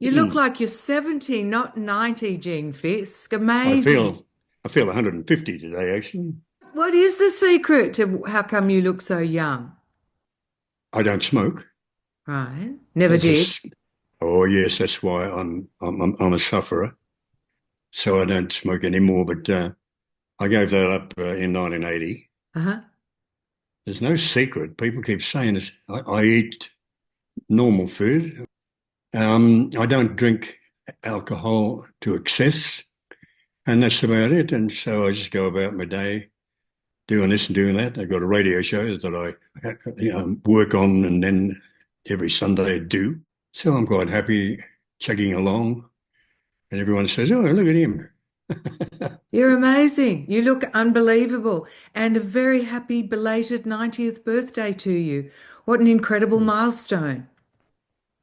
You look like you're 70, not 90, Gene Fisk. I Amazing. feel I feel 150 today, actually. What is the secret to how come you look so young? I don't smoke. Right. Never That's a did. s Oh yes, that's why I'm a sufferer. So I don't smoke anymore. But I gave that up in 1980. Uh-huh. There's no secret. People keep saying this. I eat normal food. I don't drink alcohol to excess, and that's about it. And so I just go about my day doing this and doing that. I've got a radio show that work on, and then every Sunday I do. So I'm quite happy chugging along, and everyone says, "Oh, look at him." You're amazing. You look unbelievable. And a very happy belated 90th birthday to you. What an incredible milestone.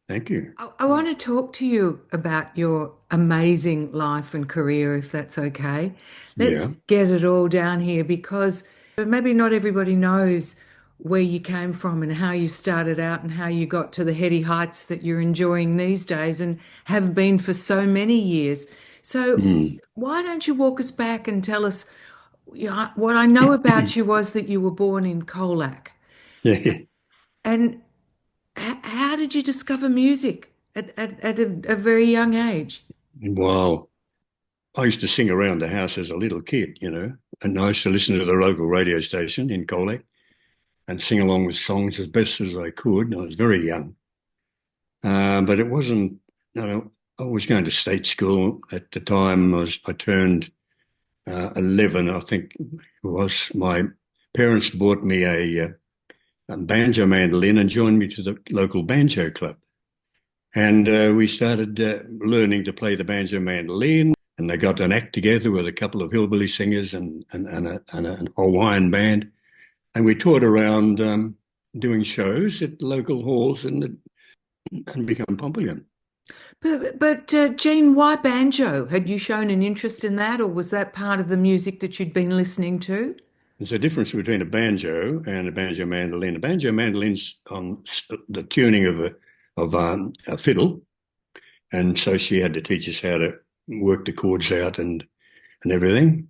Thank you. I want to talk to you about your amazing life and career, if that's okay. Let's Yeah. get it all down here because maybe not everybody knows where you came from and how you started out and how you got to the heady heights that you're enjoying these days and have been for so many years. So, Mm. why don't you walk us back and tell us, what I know about you was that you were born in Colac. Yeah. And how did you discover music at a very young age? Well, I used to sing around the house as a little kid, and I used to listen to the local radio station in Colac and sing along with songs as best as I could. I was very young, but it wasn't. I was going to state school at the time. I turned 11, I think it was. My parents bought me a banjo mandolin and joined me to the local banjo club. And we started learning to play the banjo mandolin. And they got an act together with a couple of hillbilly singers and an Hawaiian band. And we toured around doing shows at local halls and become popular. But Jean, why banjo? Had you shown an interest in that, or was that part of the music that you'd been listening to? There's a difference between a banjo and a banjo mandolin. A banjo mandolin's on the tuning of a fiddle, and so she had to teach us how to work the chords out and everything.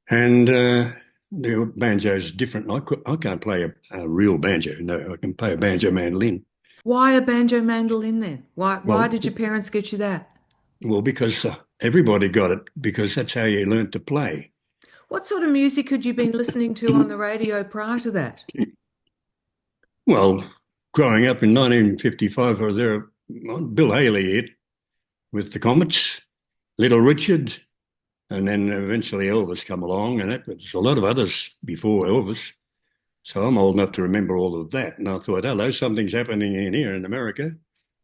And the banjo's different. I can't play a real banjo. No, I can play a banjo mandolin. Why a banjo mandolin then? Why Well, did your parents get you that? because everybody got it because that's how you learned to play. What sort of music had you been listening to on the radio prior to that? Well, growing up in 1955, I was there. Bill Haley hit with the Comets, Little Richard, and then eventually Elvis come along, and there's a lot of others before Elvis. So I'm old enough to remember all of that. And I thought, hello, something's happening in here in America.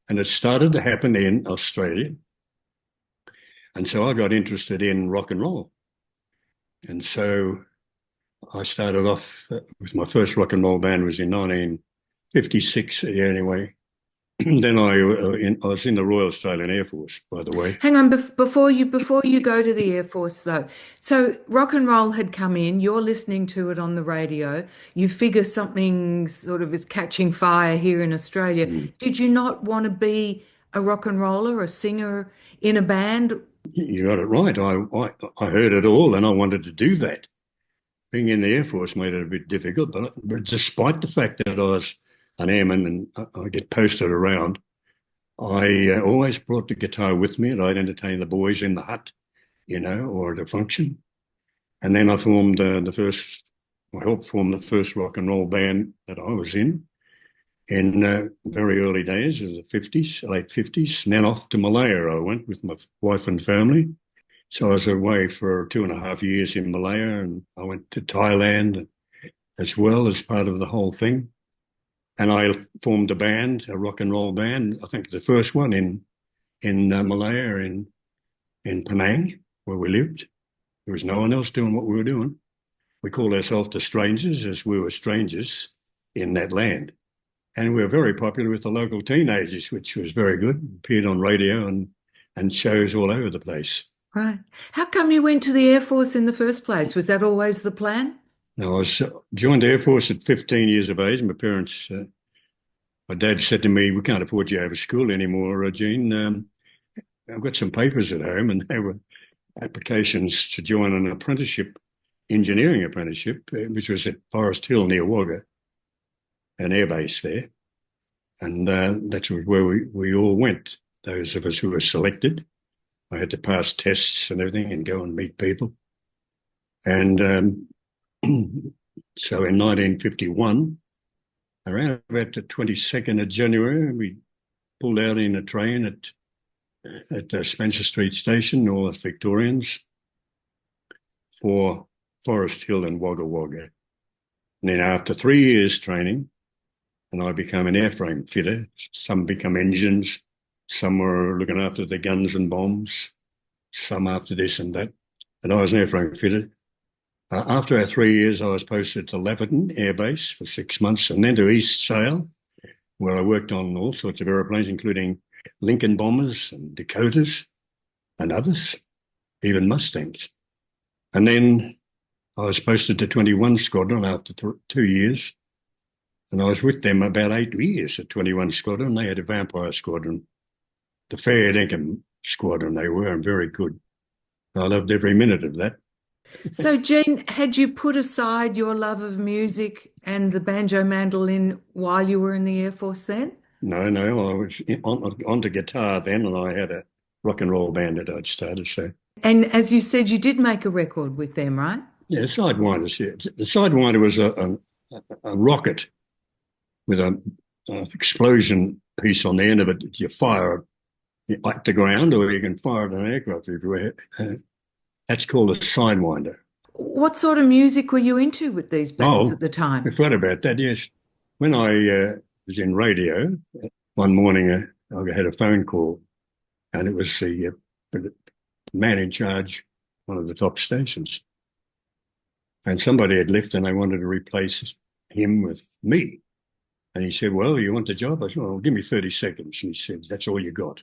And it started to happen in Australia. And so I got interested in rock and roll. And so I started off with my first rock and roll band was in 1956, yeah, anyway. Then I was in the Royal Australian Air Force, by the way. Hang on, before you go to the Air Force though. So rock and roll had come in, you're listening to it on the radio. You figure something sort of is catching fire here in Australia. Mm. Did you not want to be a rock and roller, a singer in a band? You got it right. I heard it all and I wanted to do that. Being in the Air Force made it a bit difficult, but despite the fact that I was an airman and I get posted around, I always brought the guitar with me and I'd entertain the boys in the hut, or at a function. And then I helped form the first rock and roll band that I was in very early days of the 50s, late 50s. And then off to Malaya I went with my wife and family. So I was away for 2.5 years in Malaya, and I went to Thailand as well as part of the whole thing. And I formed a band, a rock and roll band. I think the first one in Malaya in Penang, where we lived. There was no one else doing what we were doing. We called ourselves the Strangers, as we were strangers in that land. And we were very popular with the local teenagers, which was very good. Appeared on radio and shows all over the place. Right. How come you went to the Air Force in the first place? Was that always the plan? Now, I was joined the Air Force at 15 years of age. My dad said to me, "We can't afford you out of school anymore, Gene. I've got some papers at home, and they were applications to join an apprenticeship, engineering apprenticeship, which was at Forest Hill near Wagga, an airbase there. And that's where we all went, those of us who were selected. I had to pass tests and everything and go and meet people. And so in 1951, around about the 22nd of January, we pulled out in a train at the Spencer Street Station, North Victorians, for Forest Hill and Wagga Wagga. And then after 3 years training, and I became an airframe fitter. Some become engines, some were looking after the guns and bombs, some after this and that. And I was an airframe fitter. After our 3 years, I was posted to Laverton Air Base for 6 months, and then to East Sale, where I worked on all sorts of aeroplanes, including Lincoln bombers and Dakotas and others, even Mustangs. And then I was posted to 21 Squadron after 2 years, and I was with them about 8 years at 21 Squadron. They had a vampire squadron, the fair dinkum squadron they were, and very good. I loved every minute of that. So, Jean, had you put aside your love of music and the banjo mandolin while you were in the Air Force then? No, I was onto guitar then, and I had a rock and roll band that I'd started. So, And as you said, you did make a record with them, right? yeah, Sidewinders. Yeah. The Sidewinder was a rocket with a explosion piece on the end of it. You fire it at the ground, or you can fire it at an aircraft everywhere. That's called a Sidewinder. What sort of music were you into with these bands at Oh, the time? I forgot about that. Yes, when I was in radio, one morning I had a phone call, and it was the man in charge, one of the top stations, and somebody had left, and they wanted to replace him with me. And he said, "Well, you want the job?" I said, "Well, give me 30 seconds." And he said, "That's all you got."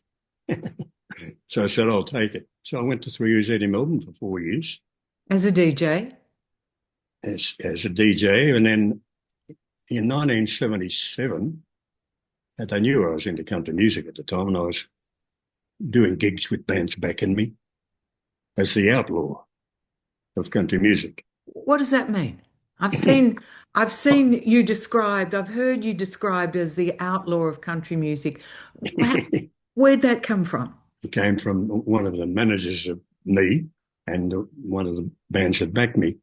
So I said, "I'll take it." So I went to 3UZ in Melbourne for 4 years As a DJ? as a DJ. And then in 1977, they knew I was into country music at the time, and I was doing gigs with bands backing me as the outlaw of country music. What does that mean? I've seen you described, I've heard you described as the outlaw of country music. It Where'd that come from? came from one of the managers of me and one of the bands that backed me.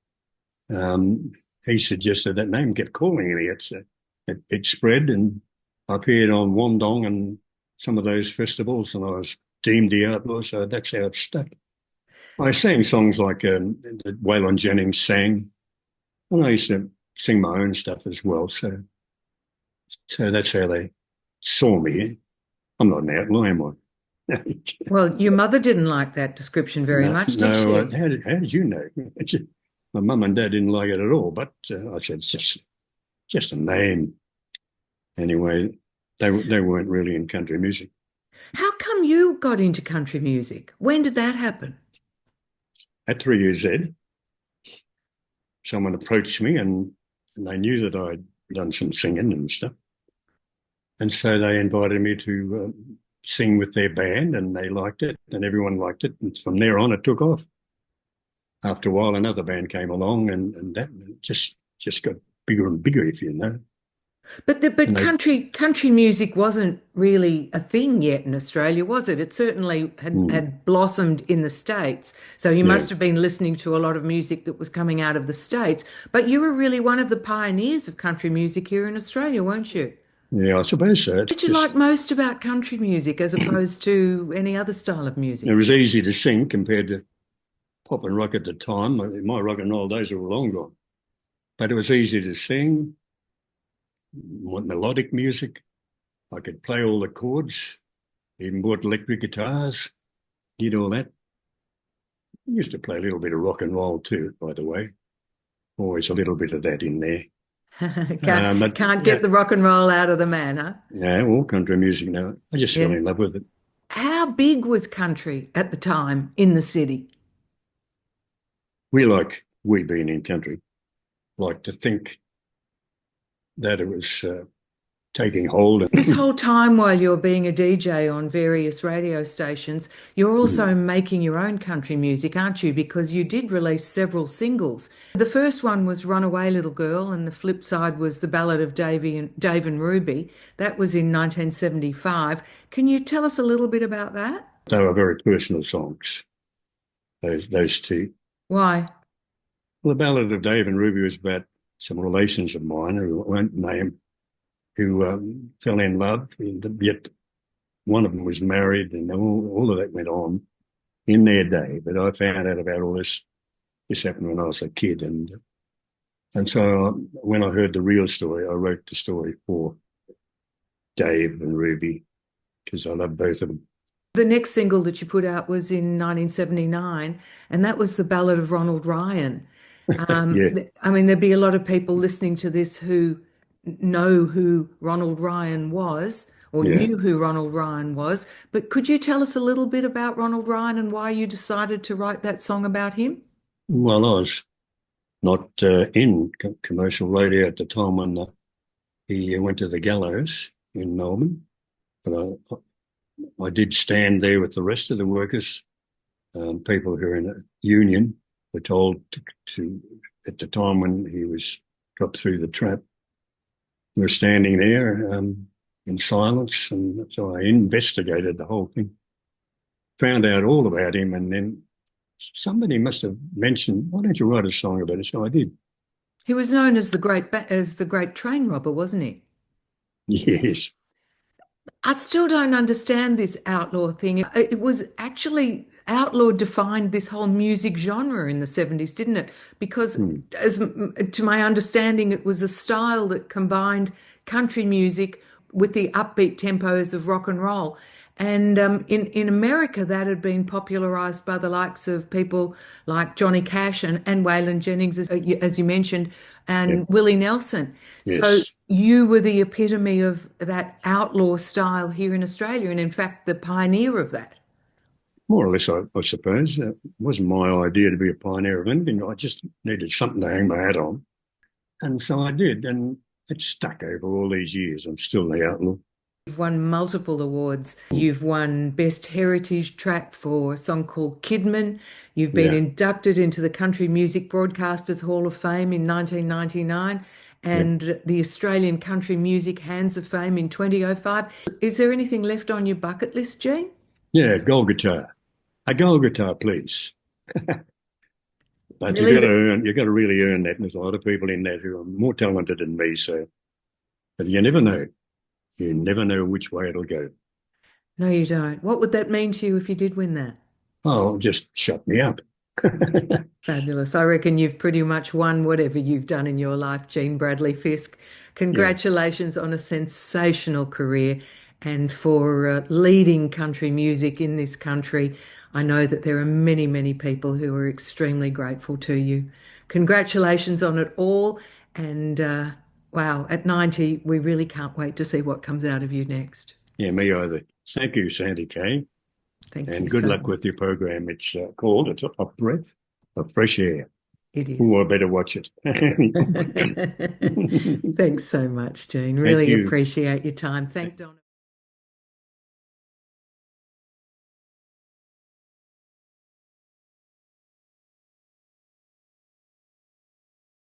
He suggested that name, kept calling me. It spread, and I appeared on Wandong and some of those festivals, and I was deemed the outlaw, so that's how it stuck. I sang songs like that Waylon Jennings sang, and I used to sing my own stuff as well. So that's how they saw me. I'm not an outlaw, am I? Well, your mother didn't like that description very No, much, did no. she? How did you know? My mum and dad didn't like it at all, but I said it's just a name. Anyway, they weren't really in country music. How come you got into country music? When did that happen? At 3UZ, someone approached me, and they knew that I'd done some singing and stuff, and so they invited me to sing with their band, and they liked it, and everyone liked it, and from there on, it took off. After a while, another band came along, and that just got bigger and bigger, if you know. But And they, country music wasn't really a thing yet in Australia, was it? It certainly had blossomed in the States. So you yeah, must have been listening to a lot of music that was coming out of the States. But you were really one of the pioneers of country music here in Australia, weren't you? yeah, I suppose so. It's What did you just like most about country music as opposed to any other style of it music? was easy to sing compared to pop and rock at the time. My rock and roll days are long gone, but it was easy to sing, melodic music. I could play all the chords, even bought electric guitars, did all that. Used to play a little bit of rock and roll too, by the way. Always a little bit of that in there. Can't But can't yeah, get the rock and roll out of the man, huh? yeah, all country music now. I just fell Yeah. in love with it. How big was country at the time in the city? We being in country, like to think that it was taking hold. This whole time while you're being a DJ on various radio stations, you're also making your own country music, aren't you? Because you did release several singles. The first one was Runaway Little Girl, and the flip side was The Ballad of Dave and Ruby. That was in 1975. Can you tell us a little bit about that? They were very personal songs, those two. Why? Well, the Ballad of Dave and Ruby was about some relations of mine who I won't name, who fell in love, yet one of them was married, and all of that went on in their day. But I found out about all this happened when I was a kid, and so when I heard the real story, I wrote the story for Dave and Ruby because I love both of them. The next single that you put out was in 1979, and that was The Ballad of Ronald Ryan. Yeah, I mean, there'd be a lot of people listening to this who know who Ronald Ryan was or yeah. knew who Ronald Ryan was, but could you tell us a little bit about Ronald Ryan and why you decided to write that song about him? Well, I was not in commercial radio at the time when he went to the gallows in Melbourne, but I did stand there with the rest of the workers, people who are in a union were told to at the time when he was dropped through the trap, we were standing there in silence, and so I investigated the whole thing, found out all about him, and then somebody must have mentioned, "Why don't you write a song about it?" So I did. He was known as the great train robber, wasn't he? Yes. I still don't understand this outlaw thing. It was actually outlaw defined this whole music genre in the 70s, didn't it? Because Hmm. as to my understanding, it was a style that combined country music with the upbeat tempos of rock and roll. And in America, that had been popularized by the likes of people like Johnny Cash and Waylon Jennings, as you mentioned, Yep. and Willie Nelson. So Yes. you were the epitome of that outlaw style here in Australia, and in fact, the pioneer of that. More or less, I suppose. It wasn't my idea to be a pioneer of anything. I just needed something to hang my hat on. And so I did. And it stuck over all these years. I'm still the outlaw. You've won multiple awards. You've won Best Heritage Track for a song called Kidman. You've been Yeah. inducted into the Country Music Broadcasters Hall of Fame in 1999 Yep. and the Australian Country Music Hands of Fame in 2005. Is there anything left on your bucket list, Jean? Yeah. Gold guitar. A gold guitar, please. But Really? you've got to really earn that. And there's a lot of people in that who are more talented than me. So, but you never know. You never know which way it'll go. No, you don't. What would that mean to you if you did win that? Oh, just shut me up. Fabulous. I reckon you've pretty much won whatever you've done in your life, Jean Bradley Fisk. Yeah. Congratulations on a sensational career and for leading country music in this country. I know that there are many, many people who are extremely grateful to you. Congratulations on it all. And wow, at 90, we really can't wait to see what comes out of you next. Yeah, me either. Thank you, Sandy Kay. Thank you And good so luck much. with your program. It's called It's a Breath of Fresh Air. It Oh, is. I better watch it. Thanks so much, Jean. Thank Really you. appreciate your time. Thank Donna.